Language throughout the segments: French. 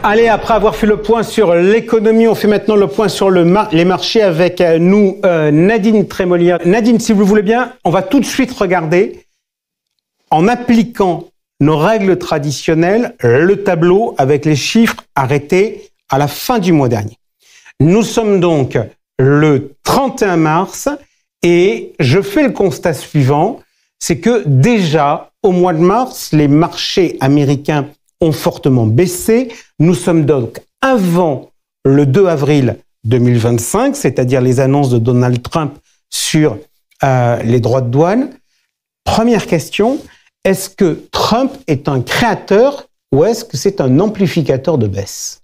Allez, après avoir fait le point sur l'économie, on fait maintenant le point sur les marchés avec nous, Nadine Trémolière. Nadine, si vous le voulez bien, on va tout de suite regarder, en appliquant nos règles traditionnelles, le tableau avec les chiffres arrêtés à la fin du mois dernier. Nous sommes donc le 31 mars et je fais le constat suivant, c'est que déjà, au mois de mars, les marchés américains ont fortement baissé. Nous sommes donc avant le 2 avril 2025, c'est-à-dire les annonces de Donald Trump sur les droits de douane. Première question, est-ce que Trump est un créateur ou est-ce que c'est un amplificateur de baisse?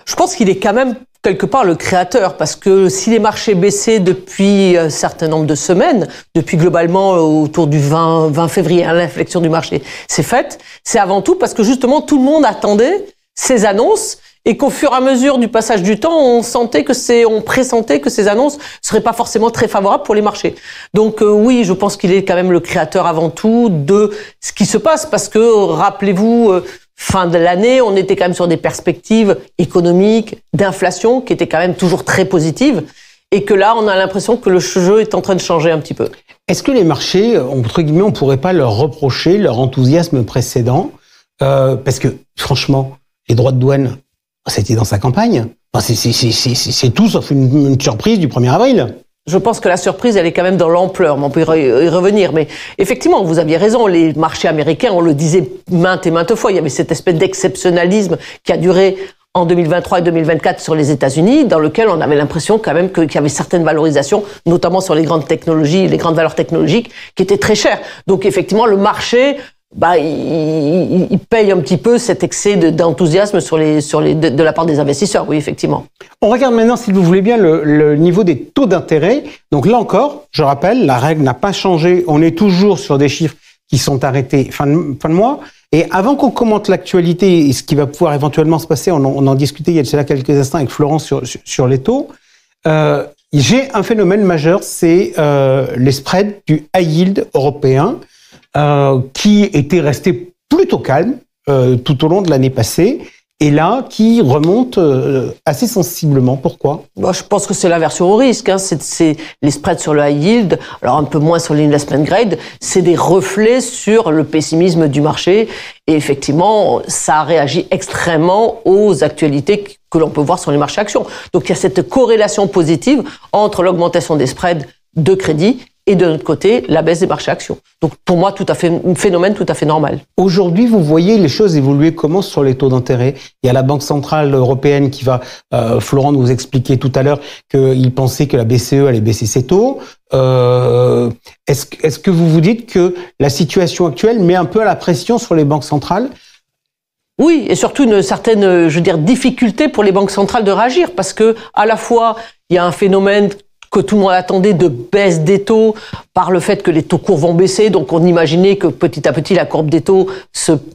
Je pense qu'il est quand même quelque part le créateur, parce que si les marchés baissaient depuis un certain nombre de semaines, depuis globalement autour du 20 février, l'inflexion du marché s'est faite, c'est avant tout parce que justement tout le monde attendait ces annonces et qu'au fur et à mesure du passage du temps, on pressentait que ces annonces seraient pas forcément très favorables pour les marchés. Donc oui, je pense qu'il est quand même le créateur avant tout de ce qui se passe, parce que rappelez-vous, fin de l'année, on était quand même sur des perspectives économiques, d'inflation, qui étaient quand même toujours très positives, et que là, on a l'impression que le jeu est en train de changer un petit peu. Est-ce que les marchés, entre guillemets, on pourrait pas leur reprocher leur enthousiasme précédent, parce que franchement, les droits de douane, c'était dans sa campagne. Enfin, c'est tout sauf une surprise du 1er avril. Je pense que la surprise, elle est quand même dans l'ampleur, mais on peut y revenir. Mais effectivement, vous aviez raison, les marchés américains, on le disait maintes et maintes fois, il y avait cette espèce d'exceptionnalisme qui a duré en 2023 et 2024 sur les États-Unis, dans lequel on avait l'impression quand même qu'il y avait certaines valorisations, notamment sur les grandes technologies, les grandes valeurs technologiques, qui étaient très chères. Donc effectivement, le marché, il paye un petit peu cet excès d'enthousiasme de la part des investisseurs, oui, effectivement. On regarde maintenant, si vous voulez bien, le niveau des taux d'intérêt. Donc là encore, je rappelle, la règle n'a pas changé. On est toujours sur des chiffres qui sont arrêtés fin de mois. Et avant qu'on commente l'actualité et ce qui va pouvoir éventuellement se passer, on en discutait il y a déjà quelques instants avec Florence sur les taux. J'ai un phénomène majeur, c'est les spreads du high yield européen, qui était resté plutôt calme tout au long de l'année passée, et là, qui remonte assez sensiblement. Pourquoi ? Je pense que c'est l'aversion au risque. C'est les spreads sur le high yield, alors un peu moins sur l'investment grade, c'est des reflets sur le pessimisme du marché. Et effectivement, ça réagit extrêmement aux actualités que l'on peut voir sur les marchés actions. Donc il y a cette corrélation positive entre l'augmentation des spreads de crédit et de notre côté, la baisse des marchés actions. Donc pour moi, un phénomène tout à fait normal. Aujourd'hui, vous voyez les choses évoluer comment sur les taux d'intérêt? Il y a la Banque Centrale Européenne qui va, Florent nous expliquer tout à l'heure qu'il pensait que la BCE allait baisser ses taux. Est-ce que vous vous dites que la situation actuelle met un peu à la pression sur les banques centrales? Oui, et surtout une certaine, difficulté pour les banques centrales de réagir, parce que à la fois, il y a un phénomène que tout le monde attendait de baisse des taux par le fait que les taux courts vont baisser. Donc, on imaginait que petit à petit, la courbe des taux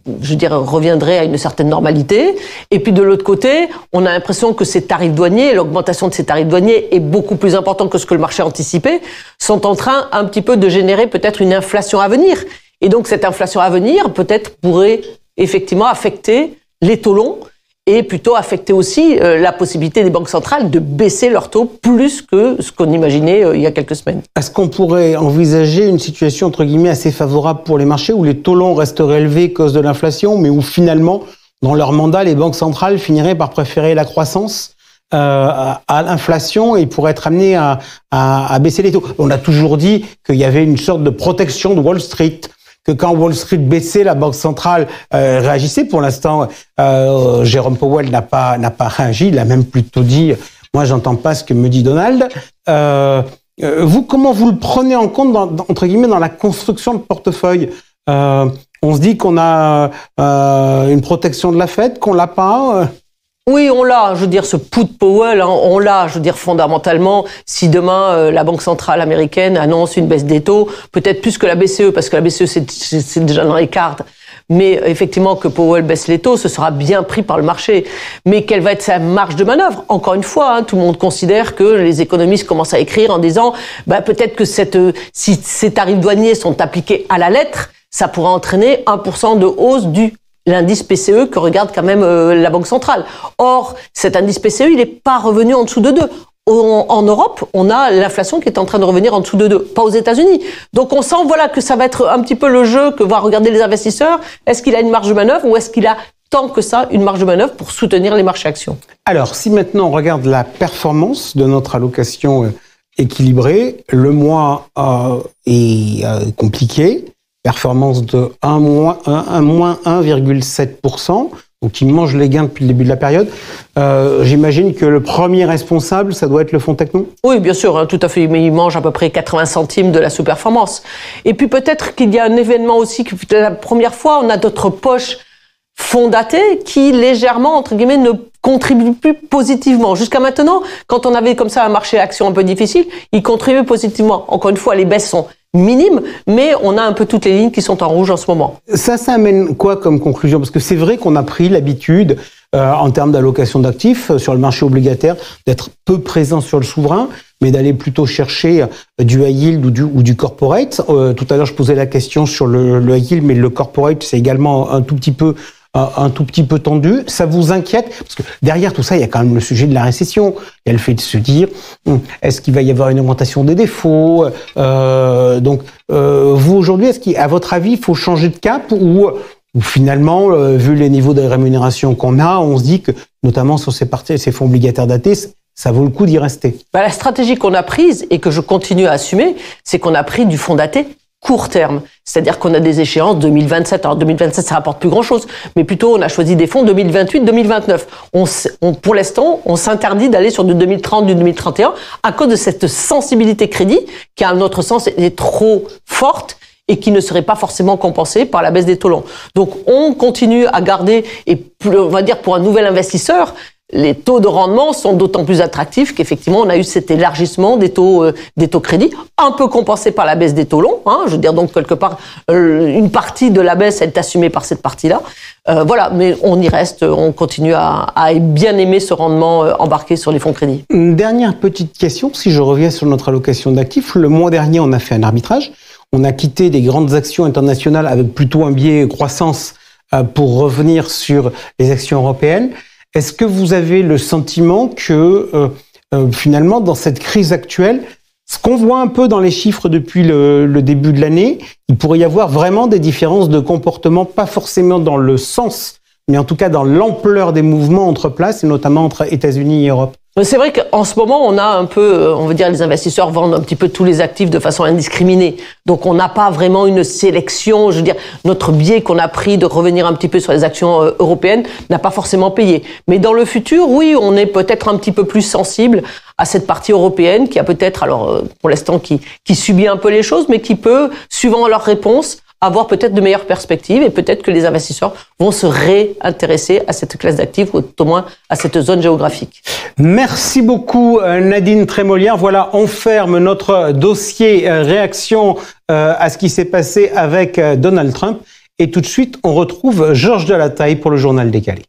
reviendrait à une certaine normalité. Et puis, de l'autre côté, on a l'impression que ces tarifs douaniers, l'augmentation de ces tarifs douaniers est beaucoup plus importante que ce que le marché anticipait, sont en train un petit peu de générer peut-être une inflation à venir. Et donc, cette inflation à venir, peut-être, pourrait effectivement affecter les taux longs, et plutôt affecter aussi la possibilité des banques centrales de baisser leurs taux plus que ce qu'on imaginait il y a quelques semaines. Est-ce qu'on pourrait envisager une situation, entre guillemets, assez favorable pour les marchés, où les taux longs resteraient élevés à cause de l'inflation, mais où finalement, dans leur mandat, les banques centrales finiraient par préférer la croissance à l'inflation et pourraient être amenées à baisser les taux? On a toujours dit qu'il y avait une sorte de protection de Wall Street, que quand Wall Street baissait, la Banque centrale réagissait. Pour l'instant, Jérôme Powell n'a pas réagi. Il a même plutôt dit « Moi, j'entends pas ce que me dit Donald ». Vous, comment vous le prenez en compte, entre guillemets, dans la construction de portefeuille? On se dit qu'on a une protection de la Fed, qu'on l'a pas Oui, on l'a, ce put Powell, on l'a, fondamentalement, si demain la Banque centrale américaine annonce une baisse des taux, peut-être plus que la BCE, parce que la BCE c'est déjà dans les cartes, mais effectivement que Powell baisse les taux, ce sera bien pris par le marché. Mais quelle va être sa marge de manœuvre? Encore une fois, tout le monde considère que les économistes commencent à écrire en disant, peut-être que si ces tarifs douaniers sont appliqués à la lettre, ça pourrait entraîner 1% de hausse du l'indice PCE que regarde quand même la Banque centrale. Or, cet indice PCE, il n'est pas revenu en dessous de 2. En Europe, on a l'inflation qui est en train de revenir en dessous de 2, pas aux États-Unis. Donc on sent que ça va être un petit peu le jeu que vont regarder les investisseurs. Est-ce qu'il a une marge de manœuvre ou est-ce qu'il a tant que ça une marge de manœuvre pour soutenir les marchés actions? Alors, si maintenant on regarde la performance de notre allocation équilibrée, le mois est compliqué. Performance de moins 1,7%. Donc, il mange les gains depuis le début de la période. J'imagine que le premier responsable, ça doit être le fonds Techno? Oui, bien sûr, hein, tout à fait. Mais il mange à peu près 80 centimes de la sous-performance. Et puis peut-être qu'il y a un événement aussi, que la première fois, on a d'autres poches fonds datés qui, légèrement, entre guillemets, ne contribuent plus positivement. Jusqu'à maintenant, quand on avait comme ça un marché action un peu difficile, ils contribuaient positivement. Encore une fois, les baisses sont minimes, mais on a un peu toutes les lignes qui sont en rouge en ce moment. Ça amène quoi comme conclusion? Parce que c'est vrai qu'on a pris l'habitude, en termes d'allocation d'actifs sur le marché obligataire, d'être peu présent sur le souverain, mais d'aller plutôt chercher du high yield ou du corporate. Tout à l'heure, je posais la question sur le high yield, mais le corporate, c'est également un tout petit peu tendu. Ça vous inquiète? Parce que derrière tout ça, il y a quand même le sujet de la récession. Il y a le fait de se dire, est-ce qu'il va y avoir une augmentation des défauts? Donc, vous aujourd'hui, est-ce qu'à votre avis, il faut changer de cap ou finalement, vu les niveaux de rémunération qu'on a, on se dit que, notamment sur ces fonds obligataires datés, ça vaut le coup d'y rester? La stratégie qu'on a prise et que je continue à assumer, c'est qu'on a pris du fonds daté court terme. C'est-à-dire qu'on a des échéances 2027. Alors 2027, ça rapporte plus grand-chose, mais plutôt on a choisi des fonds 2028-2029. Pour l'instant, on s'interdit d'aller sur du 2030, du 2031 à cause de cette sensibilité crédit qui, à notre sens, est trop forte et qui ne serait pas forcément compensée par la baisse des taux longs. Donc on continue à garder, et on va dire pour un nouvel investisseur, les taux de rendement sont d'autant plus attractifs qu'effectivement, on a eu cet élargissement des taux crédit, un peu compensé par la baisse des taux longs. Je veux dire, donc, quelque part, une partie de la baisse, elle est assumée par cette partie-là. Voilà, mais on y reste, on continue à bien aimer ce rendement embarqué sur les fonds crédit. Une dernière petite question, si je reviens sur notre allocation d'actifs. Le mois dernier, on a fait un arbitrage. On a quitté des grandes actions internationales avec plutôt un biais croissance pour revenir sur les actions européennes. Est-ce que vous avez le sentiment que finalement, dans cette crise actuelle, ce qu'on voit un peu dans les chiffres depuis le début de l'année, il pourrait y avoir vraiment des différences de comportement, pas forcément dans le sens, mais en tout cas dans l'ampleur des mouvements entre places, et notamment entre États-Unis et Europe? C'est vrai qu'en ce moment, on a un peu, on veut dire, les investisseurs vendent un petit peu tous les actifs de façon indiscriminée. Donc, on n'a pas vraiment une sélection. Je veux dire, notre biais qu'on a pris de revenir un petit peu sur les actions européennes n'a pas forcément payé. Mais dans le futur, oui, on est peut-être un petit peu plus sensible à cette partie européenne qui a peut-être, alors, pour l'instant, qui subit un peu les choses, mais qui peut, suivant leur réponse, avoir peut-être de meilleures perspectives et peut-être que les investisseurs vont se réintéresser à cette classe d'actifs ou au moins à cette zone géographique. Merci beaucoup Nadine Trémolière. Voilà, on ferme notre dossier réaction à ce qui s'est passé avec Donald Trump et tout de suite on retrouve Georges Delataille pour le journal décalé.